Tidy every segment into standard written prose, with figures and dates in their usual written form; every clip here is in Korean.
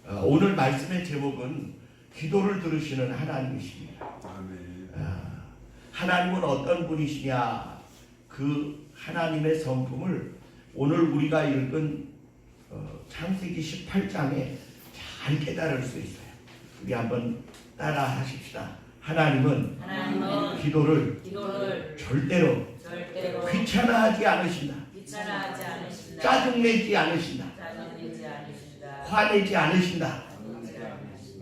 오늘 말씀의 제목은 기도를 들으시는 하나님이십니다. 하나님은 어떤 분이시냐, 그 하나님의 성품을 오늘 우리가 읽은 창세기 18장에 잘 깨달을 수 있어요. 우리 한번 따라 하십시다. 하나님은 기도를 절대로 귀찮아하지 않으신다. 짜증내지 않으신다. 화내지 않으신다.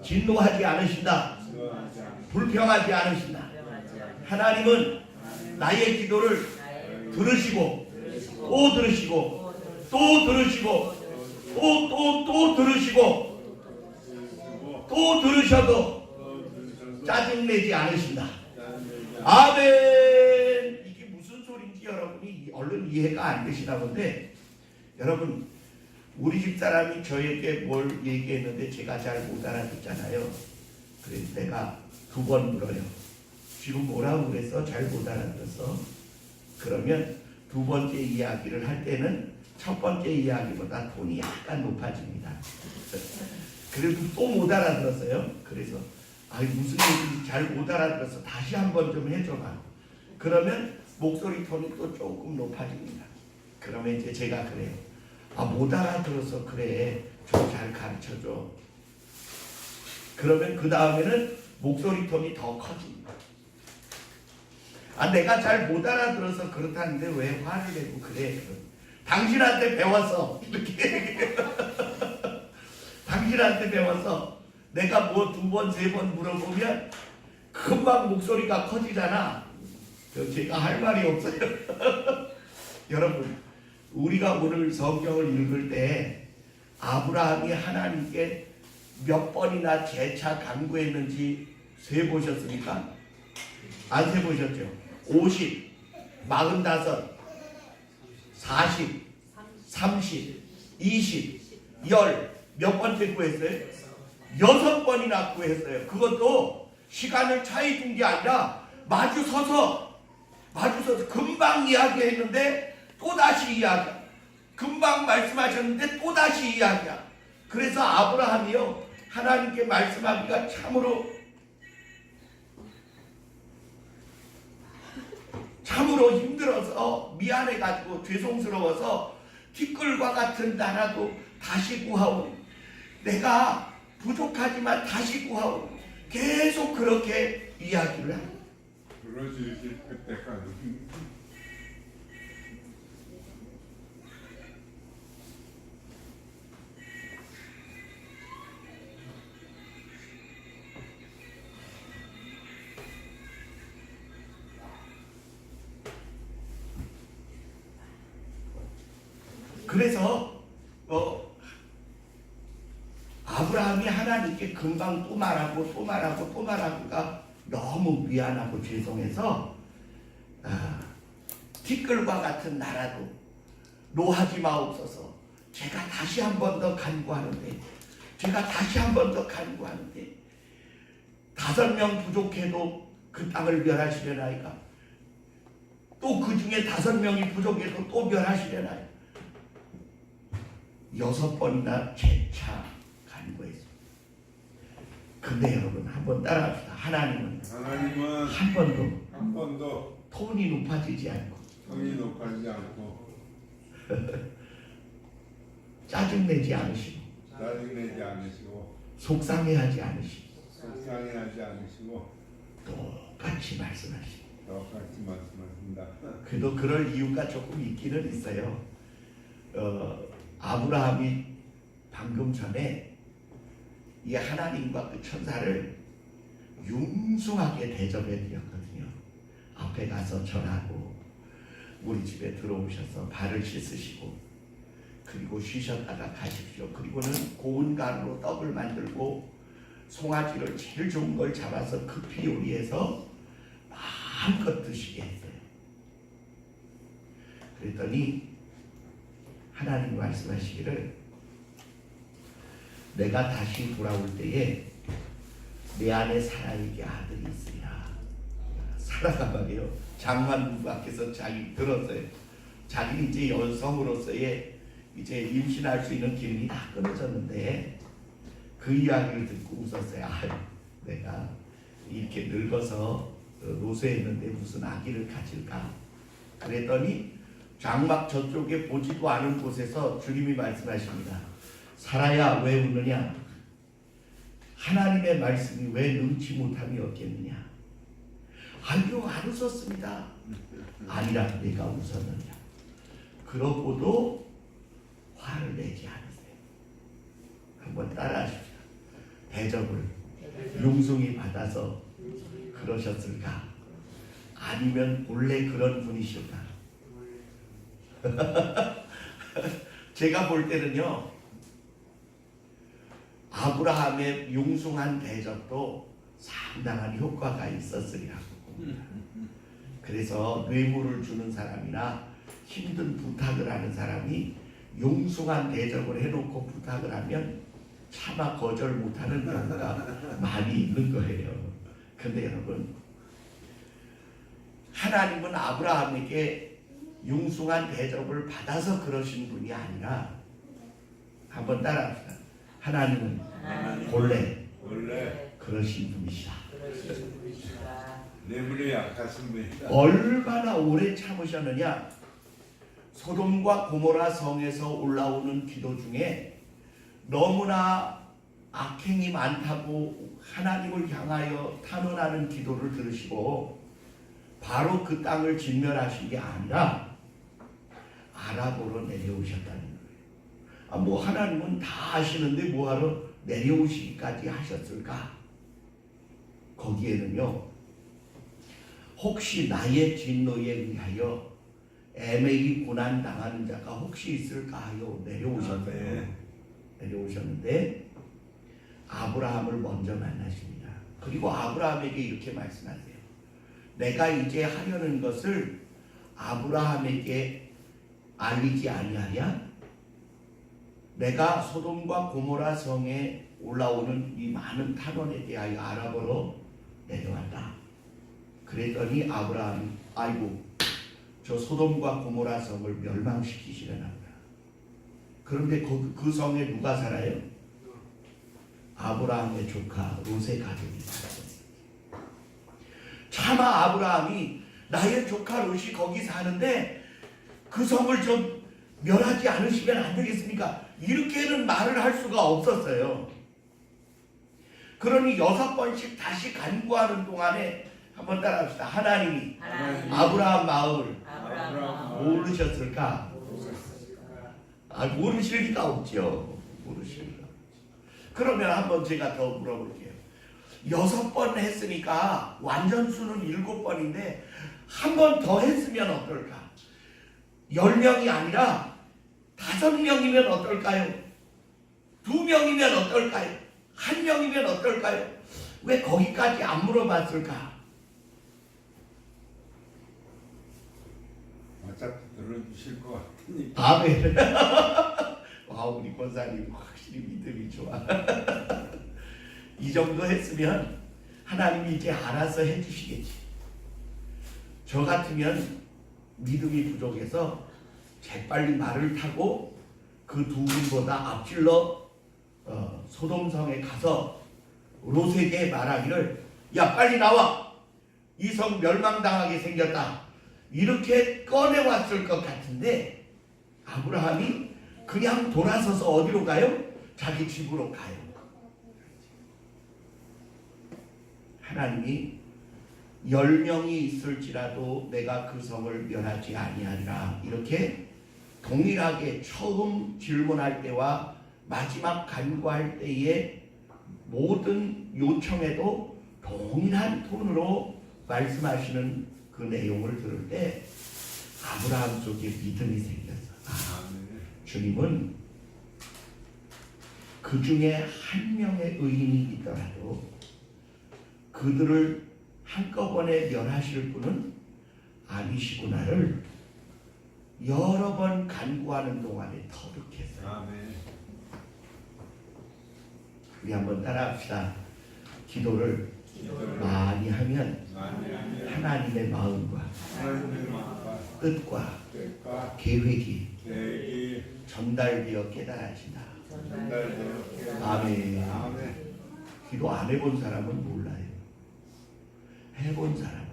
진노하지 않으신다. 불평하지 않으신다. 하나님은 나의 기도를 들으시고 또 들으시고 또 들으시고 또 들으시고 또 들으셔도 짜증내지 않으신다. 아멘. 이게 무슨 소리인지 여러분이 얼른 이해가 안 되시나 본데, 여러분 우리 집사람이 저에게 뭘 얘기했는데 제가 잘 못 알아듣잖아요. 그래서 내가 2번 물어요. 지금 뭐라고 그랬어? 잘 못 알아들었어? 그러면 2번째 이야기를 할 때는 첫 번째 이야기보다 톤이 약간 높아집니다. 그래도 또 못 알아들었어요. 그래서 무슨 얘기인지 잘 못 알아들었어. 다시 한번 좀 해줘봐. 그러면 목소리 톤이 또 조금 높아집니다. 그러면 이제 제가 그래요. 못 알아들어서 그래. 좀 잘 가르쳐줘. 그러면 그 다음에는 목소리 톤이 더 커집니다. 내가 잘 못 알아들어서 그렇다는데 왜 화를 내고 그래. 당신한테 배웠어. 이렇게 당신한테 배워서 내가 뭐 2번, 3번 물어보면 금방 목소리가 커지잖아. 제가 할 말이 없어요. 여러분, 우리가 오늘 성경을 읽을 때 아브라함이 하나님께 몇 번이나 재차 간구했는지 세보셨습니까? 안 세보셨죠? 50, 45, 40, 30, 20, 10 몇 번째 구했어요? 6번이나 구했어요. 그것도 시간을 차이 둔 게 아니라 마주 서서 금방 이야기했는데 또다시 이야기야. 금방 말씀하셨는데 또다시 이야기야. 그래서 아브라함이요, 하나님께 말씀하기가 참으로 힘들어서 미안해가지고 죄송스러워서 티끌과 같은 나라도 다시 구하오. 내가 부족하지만 다시 구하오. 계속 그렇게 이야기를 합니다. 그러지 그때까지. 그래서 아브라함이 하나님께 금방 또 말하고가 너무 미안하고 죄송해서 티끌과 같은 나라도 노하지 마옵소서. 제가 다시 한 번 더 간구하는데 5명 부족해도 그 땅을 멸하시려나이까. 또 그 중에 5명이 부족해도 또 멸하시려나이까. 6번이나 재차 간구했습니다. 근데 여러분 한번 따라합시다. 하나님은 한 번도 톤이 높아지지 않고 짜증내지 않으시고 속상해하지 않으시고 똑같이 말씀하십니다. 그래도 그럴 이유가 조금 있기는 있어요. 아브라함이 방금 전에 이 하나님과 그 천사를 융숭하게 대접해 드렸거든요. 앞에 가서 전하고 우리 집에 들어오셔서 발을 씻으시고 그리고 쉬셨다가 가십시오. 그리고는 고운 가루로 떡을 만들고 송아지를 제일 좋은 걸 잡아서 급히 요리해서 마음껏 드시게 했어요. 그랬더니 하나님 말씀하시기를, 내가 다시 돌아올 때에 내 안에 사라에게 아들이 있으리라. 사라가 말이에요. 장관부 밖에서 자기 들었어요. 자기는 이제 여성으로서의 이제 임신할 수 있는 기능이 다 끊어졌는데 그 이야기를 듣고 웃었어요. 내가 이렇게 늙어서 노쇠했는데 무슨 아기를 가질까? 그랬더니 장막 저쪽에 보지도 않은 곳에서 주님이 말씀하십니다. 사라야 왜 웃느냐? 하나님의 말씀이 왜 능치 못함이 없겠느냐? 아니요 안 웃었습니다. 아니라 내가 웃었느냐? 그러고도 화를 내지 않으세요. 한번 따라하십시오. 대접을 용숭이 받아서 그러셨을까? 아니면 원래 그런 분이실까? 제가 볼 때는요, 아브라함의 용숭한 대접도 상당한 효과가 있었으리라고 봅니다. 그래서 뇌물을 주는 사람이나 힘든 부탁을 하는 사람이 용숭한 대접을 해놓고 부탁을 하면 차마 거절 못하는 경우가 많이 있는 거예요. 근데 여러분, 하나님은 아브라함에게 용숭한 대접을 받아서 그러신 분이 아니라, 한번 따라합시다. 하나님은 본래 그러신 분이시다. 뇌물에 약하신 분이다. 얼마나 오래 참으셨느냐? 소돔과 고모라 성에서 올라오는 기도 중에 너무나 악행이 많다고 하나님을 향하여 탄원하는 기도를 들으시고 바로 그 땅을 진멸하신 게 아니라 아랍으로 내려오셨다는 거예요. 뭐 하나님은 다 아시는데 뭐하러 내려오시기까지 하셨을까? 거기에는요, 혹시 나의 진노에 의하여 애매히 고난 당하는 자가 혹시 있을까 하여 내려오셨어요. 내려오셨는데 아브라함을 먼저 만나십니다. 그리고 아브라함에게 이렇게 말씀하세요. 내가 이제 하려는 것을 아브라함에게 알리지 아니하랴? 내가 소돔과 고모라 성에 올라오는 이 많은 탄원에 대하여 아랍어로 내려왔다. 그랬더니 아브라함이 아이고 저 소돔과 고모라 성을 멸망시키시려나 보다. 그런데 그 성에 누가 살아요? 아브라함의 조카 롯의 가족이 살아요. 차마 아브라함이 나의 조카 롯이 거기 사는데 그 성을 좀 멸하지 않으시면 안 되겠습니까? 이렇게는 말을 할 수가 없었어요. 그러니 6번씩 다시 간구하는 동안에 한번 따라합시다. 하나님이 아브라함 마음을 모르셨을까? 모르실 리가 없죠. 모르실 리가 없죠. 그러면 한번 제가 더 물어볼게요. 6번 했으니까 완전수는 7번인데 한 번 더 했으면 어떨까? 10명이 아니라 5명이면 어떨까요? 2명이면 어떨까요? 1명이면 어떨까요? 왜 거기까지 안 물어봤을까? 어차피 들어주실 것 같으니까. 아멘. 와, 우리 권사님 확실히 믿음이 좋아. 이 정도 했으면 하나님이 이제 알아서 해주시겠지. 저 같으면 믿음이 부족해서 재빨리 말을 타고 그 두 분보다 앞질러 소돔성에 가서 롯에게 말하기를 야 빨리 나와 이 성 멸망당하게 생겼다 이렇게 꺼내왔을 것 같은데 아브라함이 그냥 돌아서서 어디로 가요? 자기 집으로 가요. 하나님이 10명이 있을지라도 내가 그 성을 멸하지 아니하리라 이렇게 동일하게 처음 질문할 때와 마지막 간구할 때의 모든 요청에도 동일한 톤으로 말씀하시는 그 내용을 들을 때 아브라함 속에 믿음이 생겼어. 주님은 그 중에 한 명의 의인이 있더라도 그들을 한꺼번에 멸하실 분은 아니시구나를 여러 번 간구하는 동안에 터득했어요. 아멘. 우리 한번 따라합시다. 기도를 많이 하면 하나님의 마음과 뜻과 계획이 전달되어 깨달아진다. 아멘. 기도 안 해본 사람은 몰라요. 해본 사람은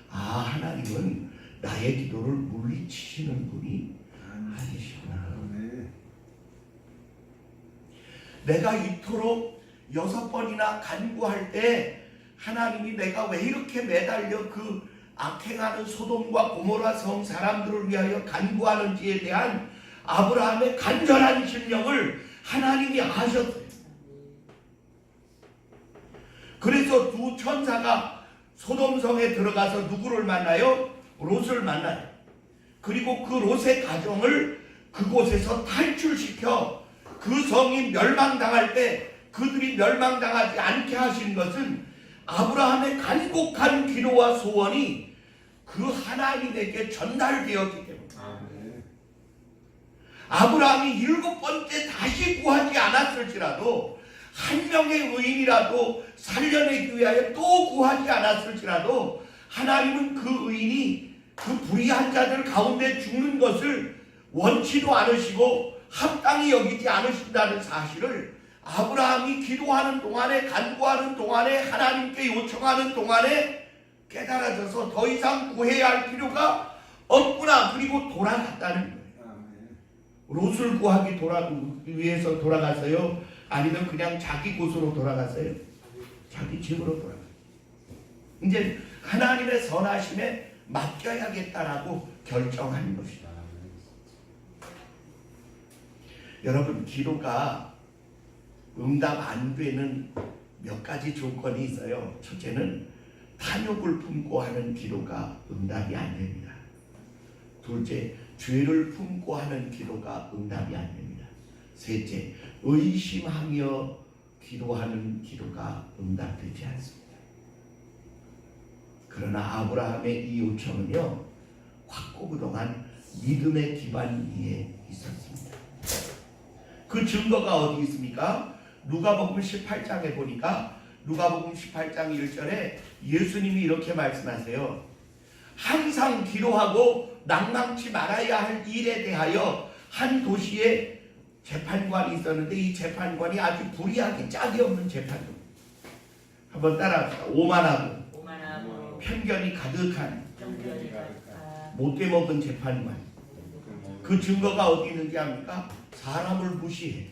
하나님은 나의 기도를 물리치시는 분이 아니시구나. 네. 내가 이토록 6번이나 간구할 때 하나님이 내가 왜 이렇게 매달려 그 악행하는 소돔과 고모라 성 사람들을 위하여 간구하는지에 대한 아브라함의 간절한 심령을 하나님이 아셨어요. 그래서 두 천사가 소돔성에 들어가서 누구를 만나요? 롯을 만나요. 그리고 그 롯의 가정을 그곳에서 탈출시켜 그 성이 멸망당할 때 그들이 멸망당하지 않게 하신 것은 아브라함의 간곡한 기도와 소원이 그 하나님에게 전달되었기 때문에 네. 아브라함이 7번째 다시 구하지 않았을지라도 한 명의 의인이라도 살려내기 위하여 또 구하지 않았을지라도 하나님은 그 의인이 그 불의한 자들 가운데 죽는 것을 원치도 않으시고 합당히 여기지 않으신다는 사실을 아브라함이 기도하는 동안에 간구하는 동안에 하나님께 요청하는 동안에 깨달아져서 더 이상 구해야 할 필요가 없구나. 그리고 돌아갔다는 거예요. 롯을 구하기 위해서 돌아갔어요? 아니면 그냥 자기 곳으로 돌아갔어요? 자기 집으로 돌아갔어요. 이제 하나님의 선하심에 맡겨야겠다라고 결정한 것이다. 여러분, 기도가 응답 안 되는 몇 가지 조건이 있어요. 첫째는 탐욕을 품고 하는 기도가 응답이 안 됩니다. 둘째, 죄를 품고 하는 기도가 응답이 안 됩니다. 셋째, 의심하며 기도하는 기도가 응답되지 않습니다. 그러나 아브라함의 이 요청은요, 확고 그동안 믿음의 기반 위에 있었습니다. 그 증거가 어디 있습니까? 누가복음 18장에 보니까 누가복음 18장 1절에 예수님이 이렇게 말씀하세요. 항상 기도하고 낭망치 말아야 할 일에 대하여 한 도시에 재판관이 있었는데 이 재판관이 아주 불의하기 짝이 없는 재판관. 한번 따라합시다. 오만하고 편견이 가득한 못돼 먹은 재판관. 그 증거가 어디 있는지 압니까? 사람을 무시해.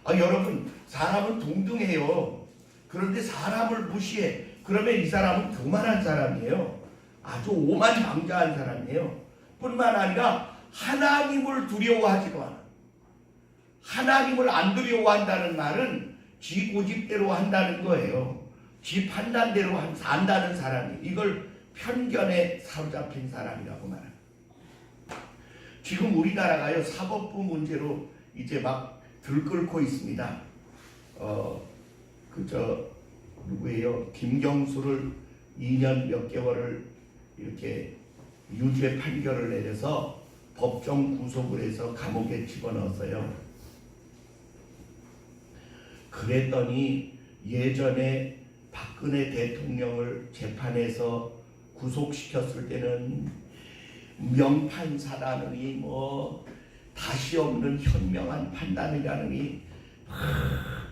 여러분, 사람은 동등해요. 그런데 사람을 무시해. 그러면 이 사람은 교만한 사람이에요. 아주 오만방자한 사람이에요. 뿐만 아니라 하나님을 두려워하지도 않아. 하나님을 안 두려워한다는 말은 지 고집대로 한다는 거예요. 지 판단대로 산다는 사람이. 이걸 편견에 사로잡힌 사람이라고 말합니다. 지금 우리나라가요, 사법부 문제로 이제 막 들끓고 있습니다. 누구예요? 김경수를 2년 몇 개월을 이렇게 유죄 판결을 내려서 법정 구속을 해서 감옥에 집어넣었어요. 그랬더니 예전에 박근혜 대통령을 재판에서 구속시켰을 때는 명판사라느니 다시 없는 현명한 판단이라느니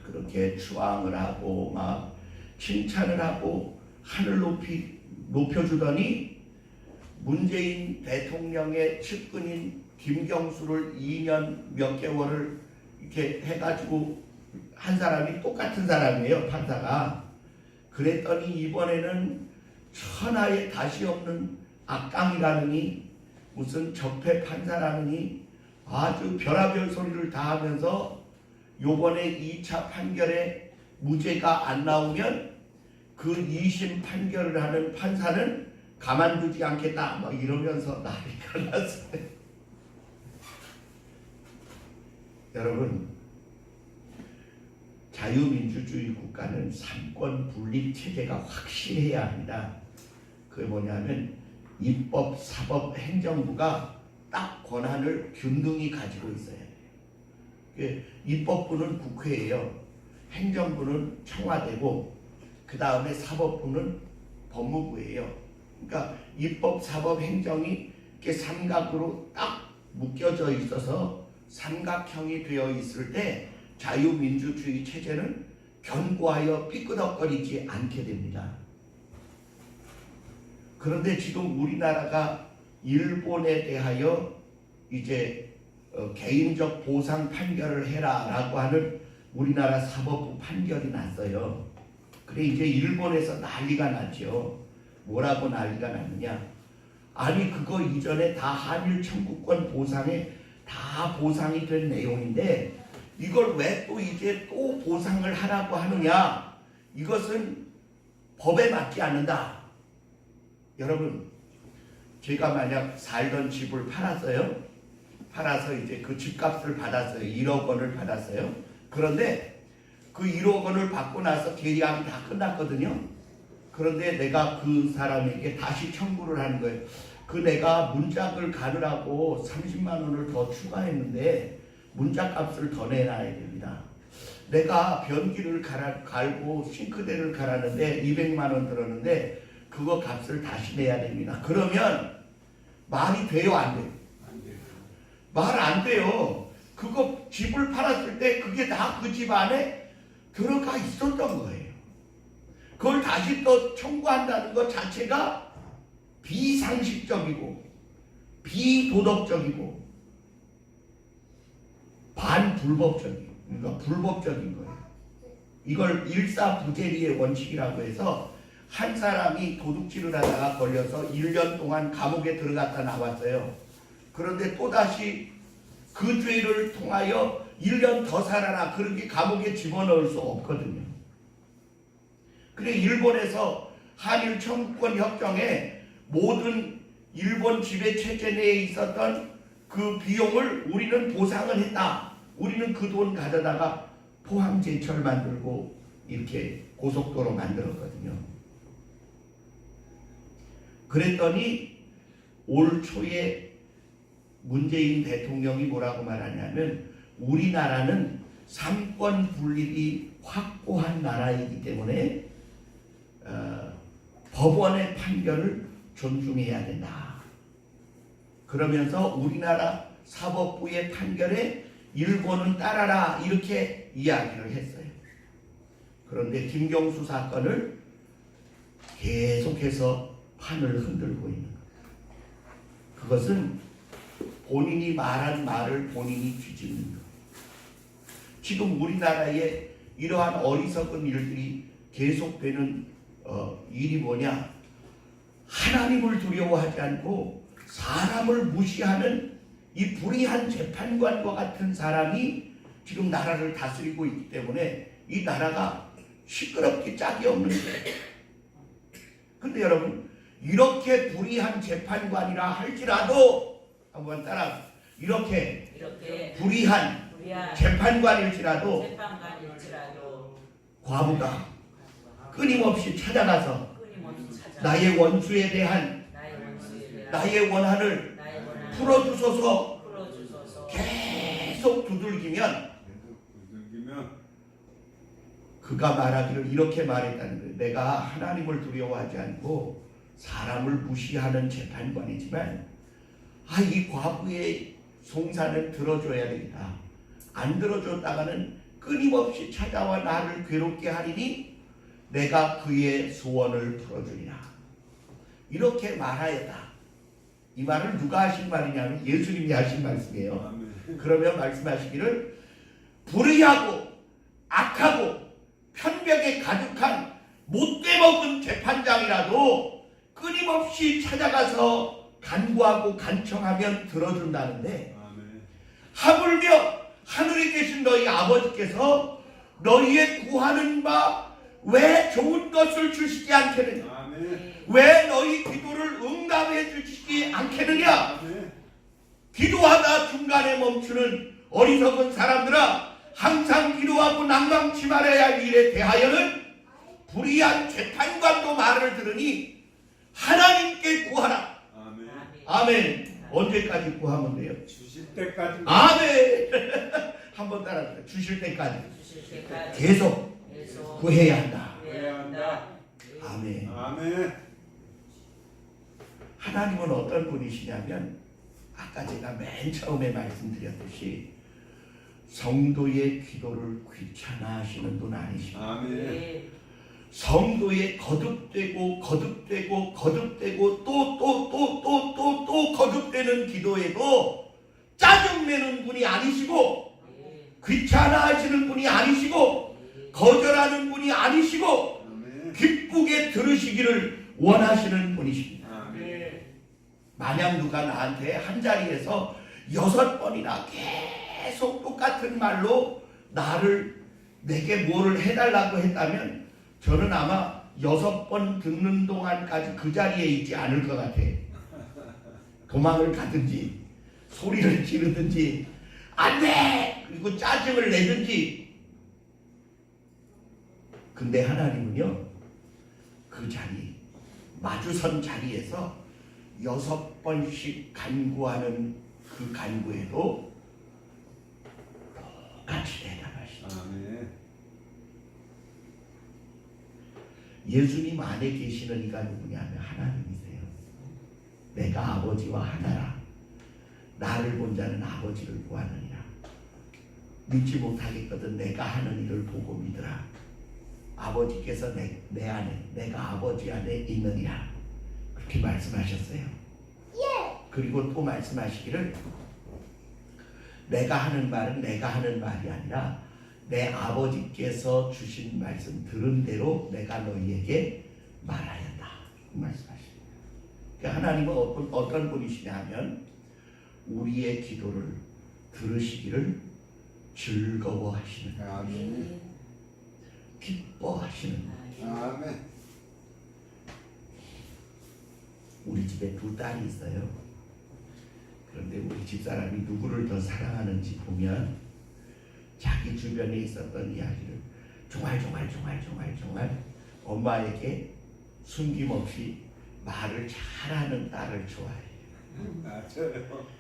그렇게 추앙을 하고 막 칭찬을 하고 하늘 높여주더니 문재인 대통령의 측근인 김경수를 2년 몇 개월을 이렇게 해가지고 한 사람이 똑같은 사람이에요, 판사가. 그랬더니 이번에는 천하에 다시 없는 악강이라느니 무슨 적폐 판사라느니 아주 별의별 소리를 다 하면서 요번에 2차 판결에 무죄가 안 나오면 그 2심 판결을 하는 판사는 가만두지 않겠다 막 이러면서 난리가 났어요. 여러분, 자유민주주의 국가는 삼권 분립 체제가 확실해야 합니다. 그게 뭐냐면 입법, 사법, 행정부가 딱 권한을 균등히 가지고 있어야 돼요. 입법부는 국회예요. 행정부는 청와대고 그 다음에 사법부는 법무부예요. 그러니까 입법, 사법, 행정이 이렇게 삼각으로 딱 묶여져 있어서 삼각형이 되어 있을 때 자유민주주의 체제는 견고하여 삐끄덕거리지 않게 됩니다. 그런데 지금 우리나라가 일본에 대하여 이제 개인적 보상 판결을 해라라고 하는 우리나라 사법부 판결이 났어요. 그래 이제 일본에서 난리가 났죠. 뭐라고 난리가 났느냐? 아니 그거 이전에 다 한일 청구권 보상에 다 보상이 된 내용인데 이걸 왜 또 이제 또 보상을 하라고 하느냐? 이것은 법에 맞지 않는다. 여러분, 제가 만약 살던 집을 팔았어요. 팔아서 이제 그 집값을 받았어요. 1억 원을 받았어요. 그런데 그 1억 원을 받고 나서 계약이 다 끝났거든요. 그런데 내가 그 사람에게 다시 청구를 하는 거예요. 그 내가 문짝을 가느라고 30만 원을 더 추가했는데 문짝값을 더 내놔야 됩니다. 내가 변기를 갈고 싱크대를 갈았는데 200만 원 들었는데 그거 값을 다시 내야 됩니다. 그러면 말이 돼요, 안 돼요? 말 안 돼요. 그거 집을 팔았을 때 그게 다 그 집 안에 들어가 있었던 거예요. 그걸 다시 또 청구한다는 것 자체가 비상식적이고 비도덕적이고 반불법적이고 그러니까 불법적인 거예요. 이걸 일사부재리의 원칙이라고 해서 한 사람이 도둑질을 하다가 걸려서 1년 동안 감옥에 들어갔다 나왔어요. 그런데 또다시 그 죄를 통하여 1년 더 살아라 그렇게 감옥에 집어넣을 수 없거든요. 그래 일본에서 한일 청구권 협정에 모든 일본 지배 체제 내에 있었던 그 비용을 우리는 보상을 했다. 우리는 그 돈 가져다가 포항제철 만들고 이렇게 고속도로 만들었거든요. 그랬더니 올 초에 문재인 대통령이 뭐라고 말하냐면 우리나라는 삼권 분립이 확고한 나라이기 때문에 법원의 판결을 존중해야 된다. 그러면서 우리나라 사법부의 판결에 일본은 따라라 이렇게 이야기를 했어요. 그런데 김경수 사건을 계속해서 판을 흔들고 있는 거예요. 그것은 본인이 말한 말을 본인이 뒤집는 거예요. 지금 우리나라에 이러한 어리석은 일들이 계속되는 일이 뭐냐? 하나님을 두려워하지 않고 사람을 무시하는 이 불의한 재판관과 같은 사람이 지금 나라를 다스리고 있기 때문에 이 나라가 시끄럽기 짝이 없는 거예요. 근데 여러분 이렇게 불의한 재판관이라 할지라도 한번 따라 이렇게 불의한 재판관일지라도 과부가 끊임없이 찾아가서 나의 원수에 대한 나의 원한을 풀어주소서 계속 두들기면 그가 말하기를 이렇게 말했다는 거예요. 내가 하나님을 두려워하지 않고 사람을 무시하는 재판관이지만 이 과부의 송사는 들어줘야 되겠다. 안 들어줬다가는 끊임없이 찾아와 나를 괴롭게 하리니 내가 그의 소원을 풀어주리라. 이렇게 말하였다. 이 말을 누가 하신 말이냐면 예수님이 하신 말씀이에요. 그러면 말씀하시기를 불의하고 악하고 편벽에 가득한 못돼 먹은 재판장이라도 끊임없이 찾아가서 간구하고 간청하면 들어준다는데 하물며 하늘에 계신 너희 아버지께서 너희의 구하는 바 왜 좋은 것을 주시지 않겠느냐? 왜 너희 기도를 응답해 주시지 않겠느냐? 기도하다 중간에 멈추는 어리석은 사람들아, 항상 기도하고 낭망치 말아야 할 일에 대하여는 불의한 재판관도 말을 들으니 하나님께 구하라. 아멘. 언제까지 구하면 돼요? 주실 때까지. 아멘. 한번 따라해요. 주실 때까지 계속 구해야 한다. 아멘. 아멘. 하나님은 어떤 분이시냐면 아까 제가 맨 처음에 말씀드렸듯이 성도의 기도를 귀찮아하시는 분 아니십니까? 아멘. 성도의 거듭되고 또 거듭되는 기도에도 짜증내는 분이 아니시고 귀찮아하시는 분이 아니시고 거절하는 분이 아니시고 아멘. 기쁘게 들으시기를 원하시는 분이십니다. 아멘. 만약 누가 나한테 한 자리에서 6번이나 계속 똑같은 말로 내게 뭐를 해달라고 했다면 저는 아마 6번 듣는 동안까지 그 자리에 있지 않을 것 같아. 도망을 가든지 소리를 지르든지 안돼! 그리고 짜증을 내든지. 근데 하나님은요, 그 자리, 마주선 자리에서 6번씩 간구하는 그 간구에도 똑같이 대답하시죠. 아멘. 예수님 안에 계시는 이가 누구냐면 하나님이세요. 내가 아버지와 하나라. 나를 본 자는 아버지를 보았느니라. 믿지 못하겠거든 내가 하는 일을 보고 믿으라. 아버지께서 내 안에, 내가 아버지 안에 있느니라. 그렇게 말씀하셨어요. 그리고 또 말씀하시기를 내가 하는 말은 내가 하는 말이 아니라 내 아버지께서 주신 말씀 들은 대로 내가 너희에게 말하였다. 말씀하십니다. 그러니까 하나님은 어떤 분이시냐 하면 우리의 기도를 들으시기를 즐거워하시는, 아멘. 기뻐하시는. 아멘. 우리 집에 2딸이 있어요. 그런데 우리 집사람이 누구를 더 사랑하는지 보면 자기 주변에 있었던 이야기를 정말 엄마에게 숨김없이 말을 잘하는 딸을 좋아해요. 맞아요.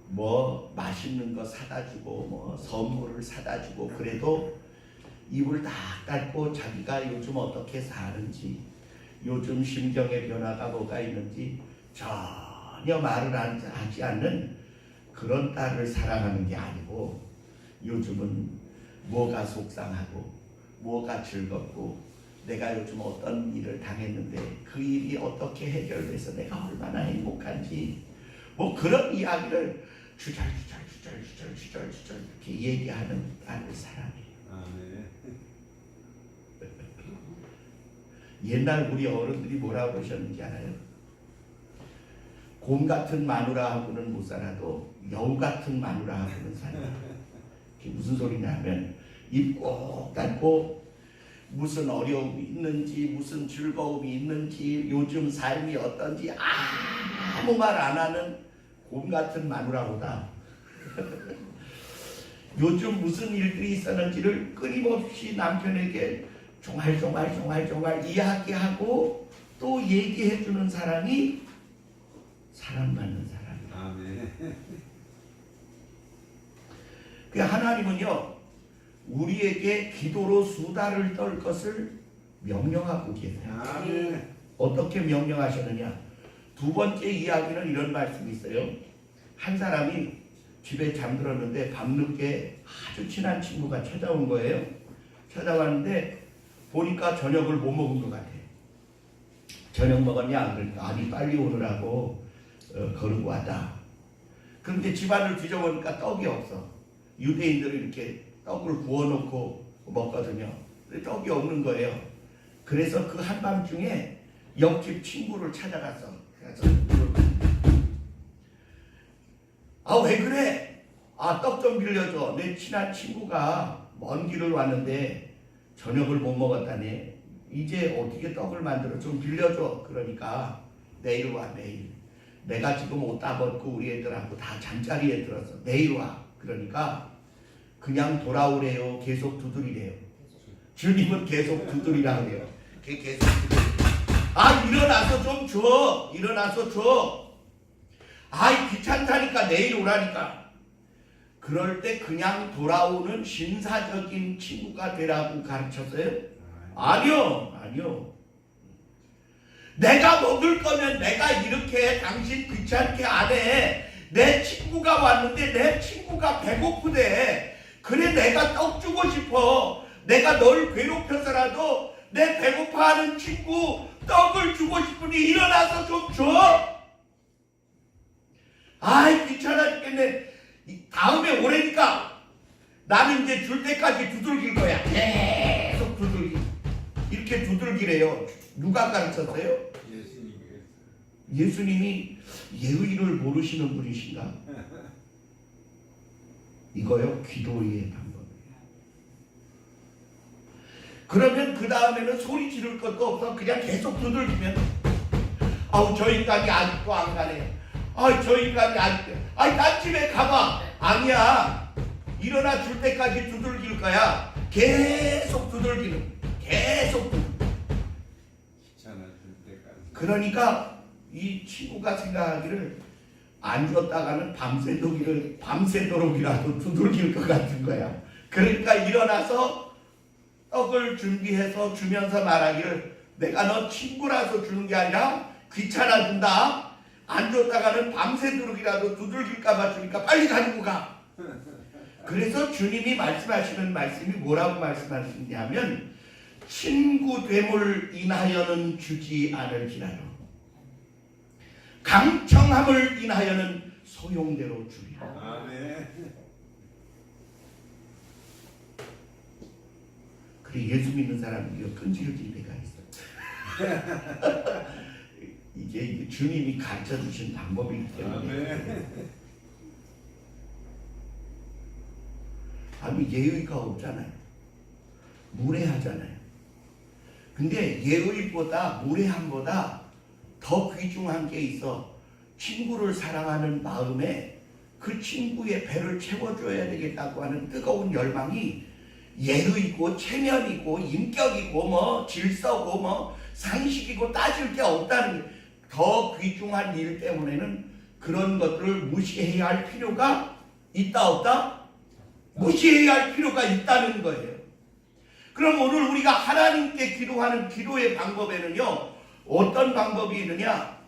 뭐 맛있는 거 사다 주고 뭐 선물을 사다 주고 그래도 입을 딱 닫고 자기가 요즘 어떻게 사는지, 요즘 심경의 변화가 뭐가 있는지 전혀 말을 하지 않는 그런 딸을 사랑하는 게 아니고, 요즘은 뭐가 속상하고 뭐가 즐겁고 내가 요즘 어떤 일을 당했는데 그 일이 어떻게 해결돼서 내가 얼마나 행복한지 뭐 그런 이야기를 주절주절 이렇게 얘기하는 딸을 사랑해요. 아멘. 옛날 우리 어른들이 뭐라고 그러셨는지 알아요? 곰 같은 마누라하고는 못 살아도 여우 같은 마누라하고는 살아. 그게 무슨 소리냐면 입 꼭 닫고 무슨 어려움이 있는지 무슨 즐거움이 있는지 요즘 삶이 어떤지 아무 말 안 하는 곰 같은 마누라보다 요즘 무슨 일들이 있었는지를 끊임없이 남편에게 종알종알 이야기하고 또 얘기해주는 사람이 사랑받는 사람이에요. 아멘. 그 하나님은요, 우리에게 기도로 수다를 떨 것을 명령하고 계세요. 아멘. 어떻게 명령하셨느냐? 2번째 이야기는 이런 말씀이 있어요. 한 사람이 집에 잠들었는데 밤늦게 아주 친한 친구가 찾아온 거예요. 찾아왔는데 보니까 저녁을 못 먹은 것 같아. 저녁 먹었냐? 그러니까 아니 빨리 오느라고 거르고 왔다. 그런데 집안을 뒤져보니까 떡이 없어. 유대인들은 이렇게 떡을 구워놓고 먹거든요. 근데 떡이 없는 거예요. 그래서 그 한밤중에 옆집 친구를 찾아갔어. 그래서 왜 그래? 떡 좀 빌려줘. 내 친한 친구가 먼 길을 왔는데 저녁을 못 먹었다네. 이제 어떻게 떡을 만들어 좀 빌려줘. 그러니까 내일 와, 내일. 내가 지금 옷 다 벗고 우리 애들하고 다 잠자리에 들었어. 내일 와. 그러니까 그냥 돌아오래요. 계속 두드리래요. 주님은 계속 두드리라고 해요. 계속 두드리래요. 일어나서 좀 줘. 일어나서 줘. 귀찮다니까 내일 오라니까. 그럴 때 그냥 돌아오는 신사적인 친구가 되라고 가르쳤어요? 아니요. 내가 먹을 거면 내가 이렇게 당신 귀찮게 안 해. 내 친구가 왔는데 내 친구가 배고프대. 그래 내가 떡 주고 싶어. 내가 널 괴롭혀서라도 내 배고파하는 친구 떡을 주고 싶으니 일어나서 좀 줘. 아이 귀찮아 죽겠네. 다음에 오래니까 나는 이제 줄 때까지 두들길 거야. 계속 두들기. 이렇게 두들기래요. 누가 가르쳤어요? 예수님이 그랬어요. 예수님이 예의를 모르시는 분이신가? 이거요 기도의 방법이에요. 그러면 그 다음에는 소리 지를 것도 없어. 그냥 계속 두들기면 아우 저 인간이 아직도 안 가네. 아이 저 인간이 아직도 아이 딴 집에 가봐. 아니야. 일어나 줄 때까지 두들길 거야. 계속 두들기는. 계속 귀찮아 줄 때까지. 그러니까 이 친구가 생각하기를 안 줬다가는 밤새도록이라도 두들길 것 같은 거야. 그러니까 일어나서 떡을 준비해서 주면서 말하기를 내가 너 친구라서 주는 게 아니라 귀찮아 준다. 안 줬다가는 밤새도록이라도 두들길까 봐 주니까 빨리 가지고 가. 그래서 주님이 말씀하시는 말씀이 뭐라고 말씀하시냐면 친구 됨을 인하여는 주지 않을지라도 강청함을 인하여는 소용대로 주리라. 아멘. 그래 예수 믿는 사람이 이거 끈질길 때가 있어. 이게 주님이 가르쳐 주신 방법이기 때문에. 아멘. 아니 예의가 없잖아요. 무례하잖아요. 근데 예의보다 무례함보다 더 귀중한 게 있어. 친구를 사랑하는 마음에 그 친구의 배를 채워줘야 되겠다고 하는 뜨거운 열망이 예의고 체면이고 인격이고 뭐 질서고 뭐 상식이고 따질 게 없다는 더 귀중한 일 때문에는 그런 것들을 무시해야 할 필요가 있다 없다? 무시해야 할 필요가 있다는 거예요. 그럼 오늘 우리가 하나님께 기도하는 기도의 방법에는요 어떤 방법이 있느냐?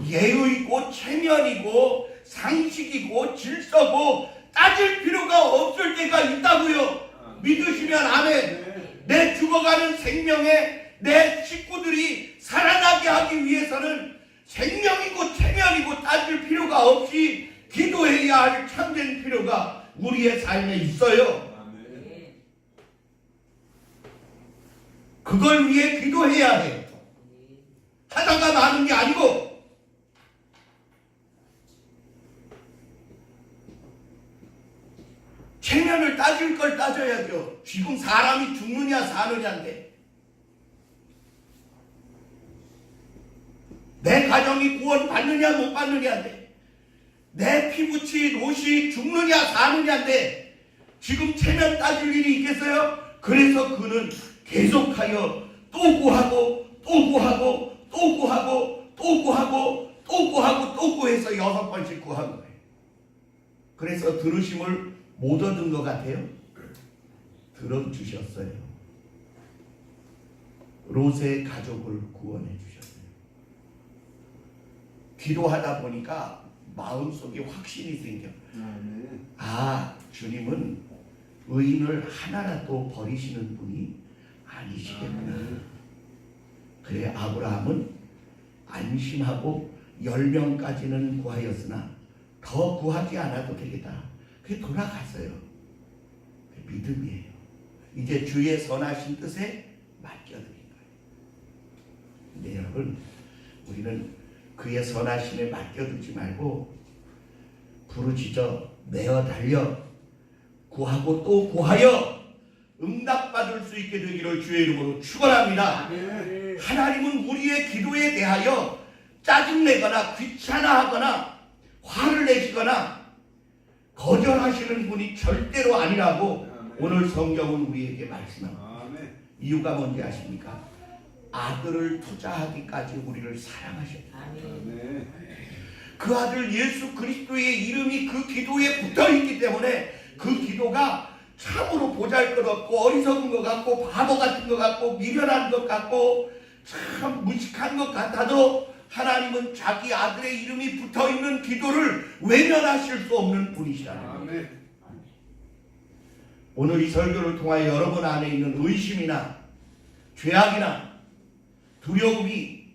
예의고 체면이고 상식이고 질서고 따질 필요가 없을 때가 있다고요. 믿으시면 아멘. 내 죽어가는 생명에 내 식구들이 살아나게 하기 위해서는 생명이고 체면이고 따질 필요가 없이 기도해야 할 참된 필요가 우리의 삶에 있어요. 그걸 위해 기도해야 해. 하다가 마는 게 아니고. 체면을 따질 걸 따져야죠. 지금 사람이 죽느냐 사느냐인데. 내 가정이 구원받느냐 못 받느냐인데. 내 피부치 옷이 죽느냐 사느냐인데. 지금 체면 따질 일이 있겠어요? 그래서 그는 계속하여 또 구하고 또 구하고 또 구하고 또 구하고 또 구하고 또 구해서 6번씩 구한 거예요. 그래서 들으심을 못 얻은 것 같아요. 들어주셨어요. 롯의 가족을 구원해 주셨어요. 기도하다 보니까 마음속에 확신이 생겨. 아, 주님은 의인을 하나라도 버리시는 분이 아니시겠구나. 그래 아브라함은 안심하고 10명까지는 구하였으나 더 구하지 않아도 되겠다. 그게 돌아갔어요. 그게 믿음이에요. 이제 주의 선하신 뜻에 맡겨드린 거예요. 근데 여러분 우리는 그의 선하심에 맡겨두지 말고 부르짖어 내어 달려 구하고 또 구하여 응답받을 수 있게 되기를 주의 이름으로 축원합니다. 하나님은 우리의 기도에 대하여 짜증내거나 귀찮아하거나 화를 내시거나 거절하시는 분이 절대로 아니라고 오늘 성경은 우리에게 말씀합니다. 이유가 뭔지 아십니까? 아들을 투자하기까지 우리를 사랑하셨다. 그 아들 예수 그리스도의 이름이 그 기도에 붙어있기 때문에 그 기도가 참으로 보잘것없고 어리석은 것 같고 바보 같은 것 같고 미련한 것 같고 참 무식한 것 같아도 하나님은 자기 아들의 이름이 붙어있는 기도를 외면하실 수 없는 분이시라는 거예요. 아멘. 오늘 이 설교를 통하여 여러분 안에 있는 의심이나 죄악이나 두려움이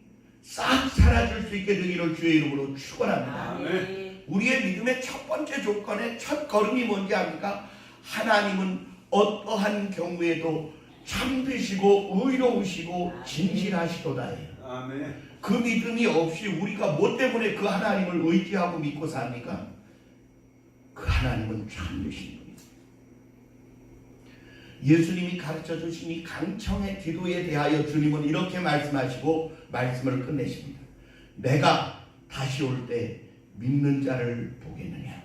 싹 사라질 수 있게 되기를 주의 이름으로 축원합니다. 아멘. 우리의 믿음의 첫 번째 조건의 첫 걸음이 뭔지 압니까? 하나님은 어떠한 경우에도 참되시고 의로우시고 진실하시도다예요. 아멘. 그 믿음이 없이 우리가 뭐 때문에 그 하나님을 의지하고 믿고 삽니까? 그 하나님은 참되신 분이에요. 예수님이 가르쳐 주신 이 강청의 기도에 대하여 주님은 이렇게 말씀하시고 말씀을 끝내십니다. 내가 다시 올 때 믿는 자를 보겠느냐?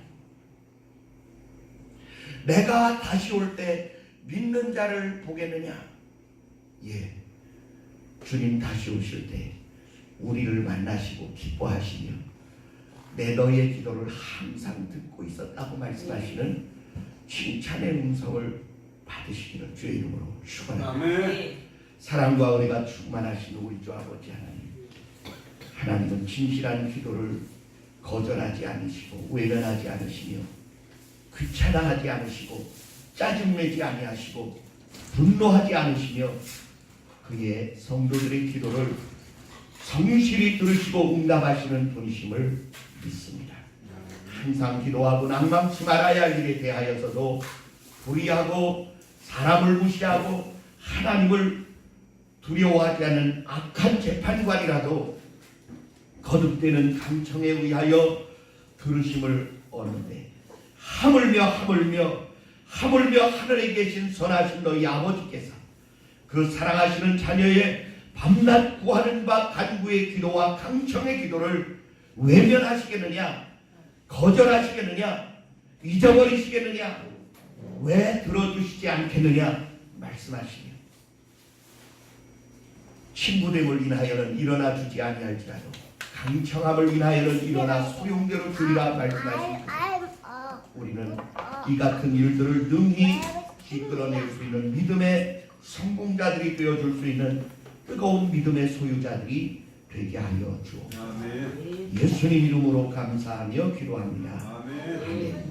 내가 다시 올 때 믿는 자를 보겠느냐? 예, 주님 다시 오실 때 우리를 만나시고 기뻐하시며 내 너희의 기도를 항상 듣고 있었다고 말씀하시는 칭찬의 음성을 받으시기를 주의 이름으로 축원합니다. 아멘. 사랑과 은혜가 충만하신 우리 주 아버지 하나님은 진실한 기도를 거절하지 않으시고 외면하지 않으시며 귀찮아하지 않으시고 짜증내지 아니하시고 분노하지 않으시며 그의 성도들의 기도를 성실히 들으시고 응답하시는 분이심을 믿습니다. 항상 기도하고 낭망치 말아야 할 일에 대하여서도 불의하고 사람을 무시하고 하나님을 두려워하지 않는 악한 재판관이라도 거듭되는 감청에 의하여 들으심을 얻는데 하물며 하늘에 계신 선하신 너희 아버지께서 그 사랑하시는 자녀의 밤낮 구하는 바 간구의 기도와 강청의 기도를 외면하시겠느냐? 거절하시겠느냐? 잊어버리시겠느냐? 왜 들어주시지 않겠느냐? 말씀하시며 친구됨을 인하여는 일어나 주지 아니할지라도 강청함을 인하여는 일어나 소용대로 주리라 말씀하십니다. 우리는 이 같은 일들을 능히 이끌어낼 수 있는 믿음의 성공자들이 되어줄 수 있는 뜨거운 믿음의 소유자들이 되게 하여 주옵소서. 아멘. 예수님 이름으로 감사하며 기도합니다. 아멘.